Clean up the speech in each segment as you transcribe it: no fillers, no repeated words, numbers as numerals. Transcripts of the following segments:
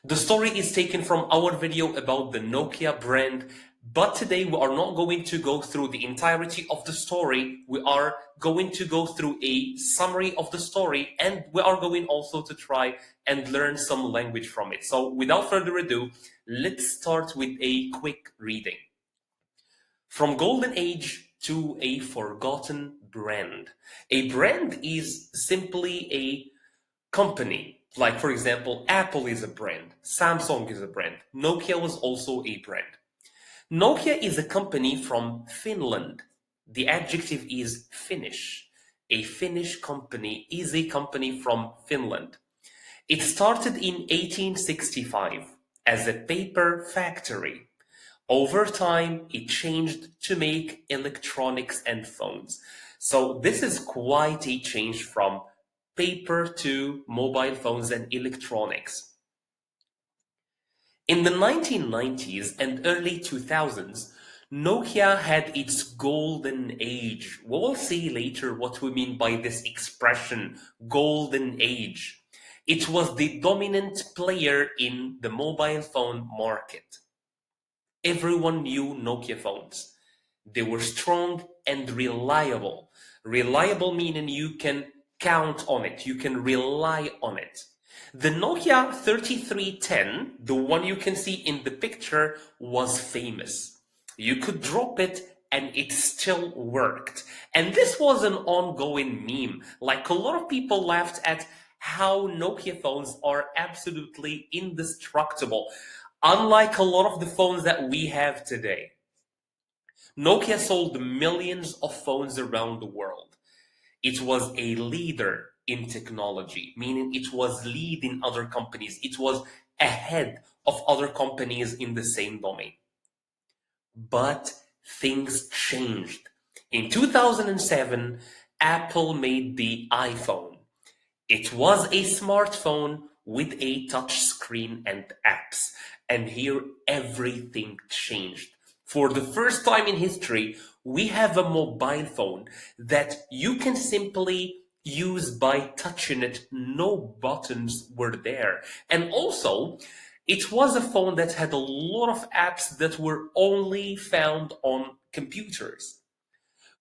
The story is taken from our video about the Nokia brand, but today we are not going to go through the entirety of the story. We are going to go through a summary of the story, and we are going also to try and learn some language from it. So without further ado, let's start with a quick reading. From golden age to a forgotten brand. A brand is simply a company. Like, for example, Apple is a brand, Samsung is a brand, Nokia was also a brand. Nokia is a company from Finland. The adjective is Finnish. A Finnish company is a company from Finland. It started in 1865 as a paper factory. Over time, it changed to make electronics and phones. So this is quite a change from paper to mobile phones and electronics. In the 1990s and early 2000s, Nokia had its golden age. We'll see later what we mean by this expression, golden age. It was the dominant player in the mobile phone market. Everyone knew Nokia phones. They were strong and reliable. Reliable meaning you can count on it, you can rely on it. The Nokia 3310, the one you can see in the picture, was famous. You could drop it and it still worked. And this was an ongoing meme. Like, a lot of people laughed at how Nokia phones are absolutely indestructible, unlike a lot of the phones that we have today. Nokia sold millions of phones around the world. It was a leader in technology, meaning it was leading other companies. It was ahead of other companies in the same domain. But things changed. In 2007, Apple made the iPhone. It was a smartphone with a touch screen and apps. And here everything changed. For the first time in history, we have a mobile phone that you can simply use by touching it. No buttons were there. And also, it was a phone that had a lot of apps that were only found on computers.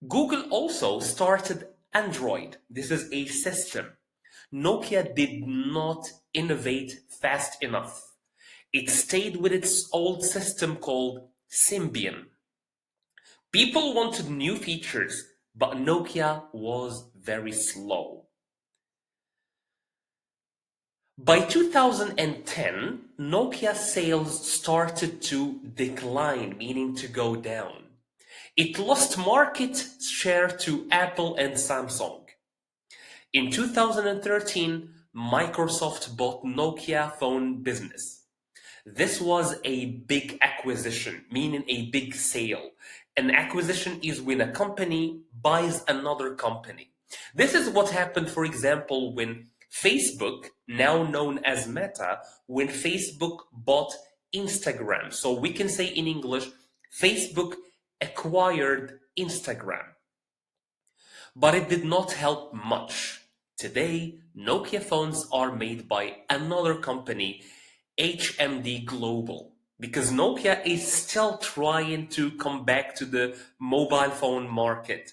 Google also started Android. This is a system. Nokia did not innovate fast enough. It stayed with its old system called Symbian. People wanted new features, but Nokia was very slow. By 2010, Nokia sales started to decline, meaning to go down. It lost market share to Apple and Samsung. In 2013, Microsoft bought Nokia phone business. This was a big acquisition, meaning a big sale. An acquisition is when a company buys another company. This is what happened, for example, when Facebook, now known as Meta, when Facebook bought Instagram. So we can say in English, Facebook acquired Instagram. But it did not help much. Today, Nokia phones are made by another company, HMD Global, because Nokia is still trying to come back to the mobile phone market.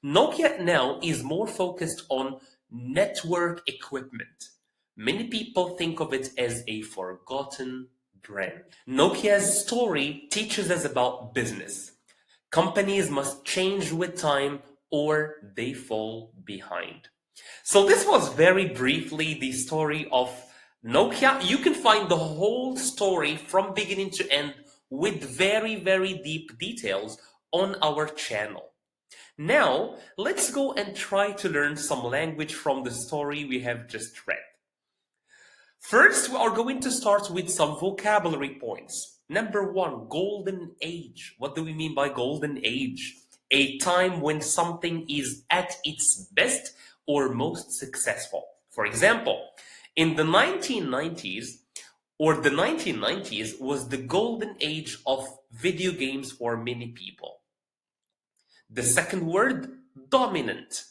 Nokia now is more focused on network equipment. Many people think of it as a forgotten brand. Nokia's story teaches us about business. Companies must change with time or they fall behind. So this was very briefly the story of Nokia. You can find the whole story from beginning to end with very, very deep details on our channel. Now, let's go and try to learn some language from the story we have just read. First, we are going to start with some vocabulary points. Number one, golden age. What do we mean by golden age? A time when something is at its best or most successful. For example, in the 1990s, or the 1990s was the golden age of video games for many people. The second word, dominant.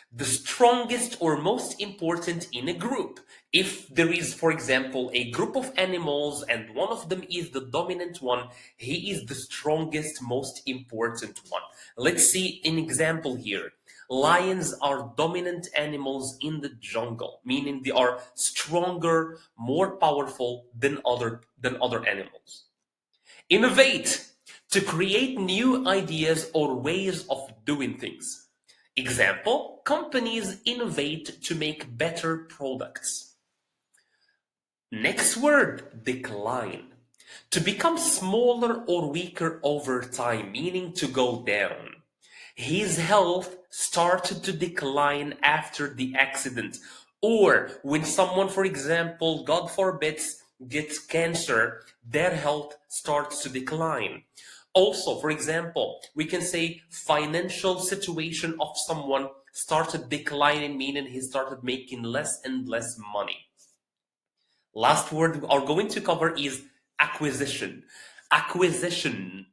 The strongest or most important in a group. If there is, for example, a group of animals and one of them is the dominant one, he is the strongest, most important one. Let's see an example here. Lions are dominant animals in the jungle, meaning they are stronger, more powerful than other animals. Innovate, to create new ideas or ways of doing things. Example, companies innovate to make better products. Next word, decline. To become smaller or weaker over time, meaning to go down. His health started to decline after the accident. Or when someone, for example, God forbids, gets cancer, their health starts to decline. Also, for example, we can say financial situation of someone started declining, meaning he started making less and less money. Last word we are going to cover is acquisition. Acquisition.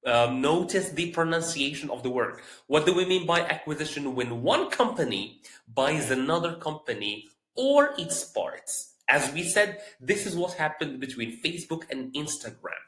Notice the pronunciation of the word. What do we mean by acquisition? When one company buys another company or its parts. As we said, this is what happened between Facebook and Instagram.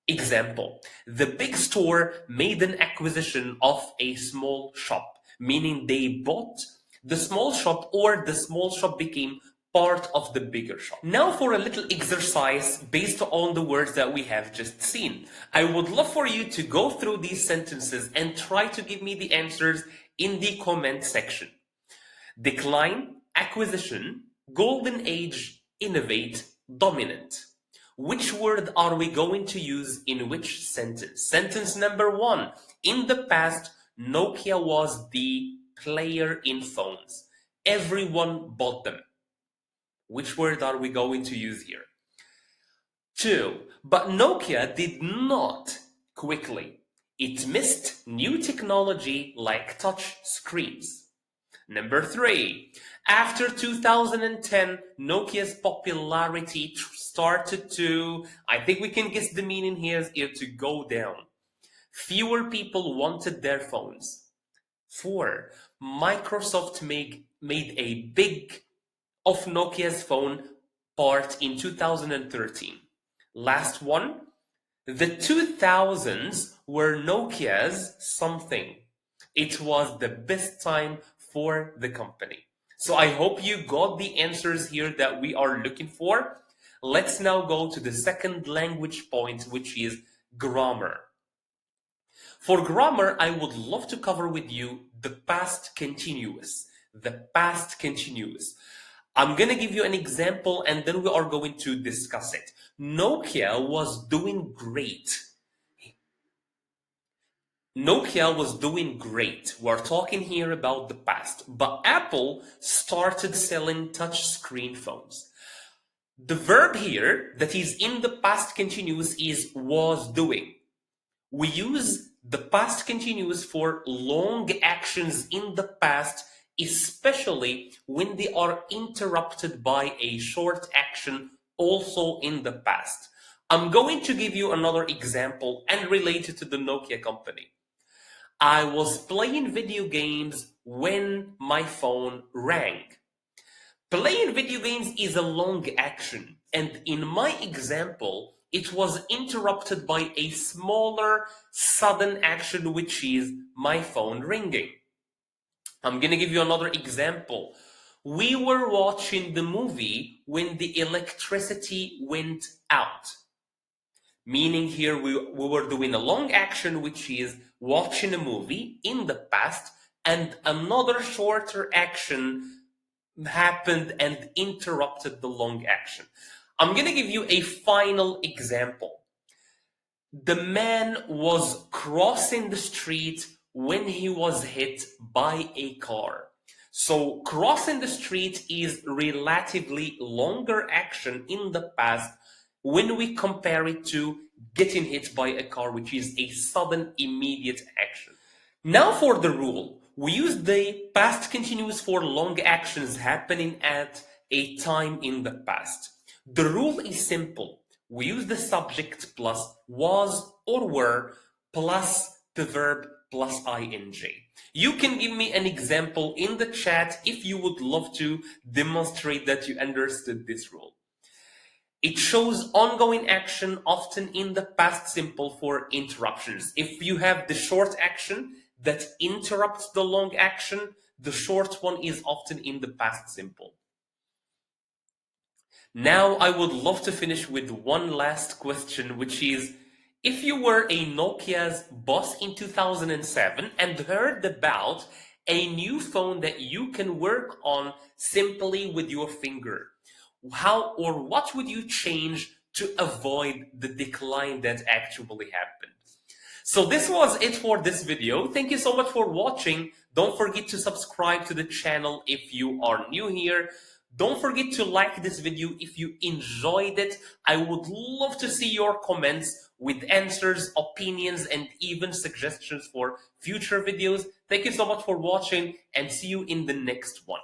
Example, the big store made an acquisition of a small shop, meaning they bought the small shop or the small shop became part of the bigger shop. Now for a little exercise based on the words that we have just seen. I would love for you to go through these sentences and try to give me the answers in the comment section. Decline, acquisition, golden age, innovate, dominant. Which word are we going to use in which sentence? Sentence number 1. In the past, Nokia was the player in phones. Everyone bought them. Which word are we going to use here? 2. But Nokia did not quickly. It missed new technology like touch screens. Number 3. After 2010, Nokia's popularity started to, I think we can guess the meaning here, to go down. Fewer people wanted their phones. 4. Microsoft made a big of Nokia's phone part in 2013. Last one. The 2000s were Nokia's something. It was the best time for the company. So I hope you got the answers here that we are looking for. Let's now go to the second language point, which is grammar. For grammar, I would love to cover with you the past continuous. The past continuous. I'm going to give you an example and then we are going to discuss it. Nokia was doing great. Nokia was doing great. We're talking here about the past. But Apple started selling touchscreen phones. The verb here that is in the past continuous is was doing. We use the past continuous for long actions in the past, especially when they are interrupted by a short action also in the past. I'm going to give you another example and related to the Nokia company. I was playing video games when my phone rang. Playing video games is a long action, and in my example, it was interrupted by a smaller, sudden action, which is my phone ringing. I'm going to give you another example. We were watching the movie when the electricity went out. Meaning here we were doing a long action, which is watching a movie in the past, and another shorter action happened and interrupted the long action. I'm going to give you a final example. The man was crossing the street when he was hit by a car. So crossing the street is relatively longer action in the past when we compare it to getting hit by a car, which is a sudden, immediate action. Now for the rule. We use the past continuous for long actions happening at a time in the past. The rule is simple. We use the subject plus was or were plus the verb plus ing. You can give me an example in the chat if you would love to demonstrate that you understood this rule. It shows ongoing action often in the past simple for interruptions. If you have the short action that interrupts the long action, the short one is often in the past simple. Now I would love to finish with one last question, which is, if you were a Nokia's boss in 2007 and heard about a new phone that you can work on simply with your finger, how or what would you change to avoid the decline that actually happened? So this was it for this video. Thank you so much for watching. Don't forget to subscribe to the channel if you are new here. Don't forget to like this video if you enjoyed it. I would love to see your comments with answers, opinions, and even suggestions for future videos. Thank you so much for watching and see you in the next one.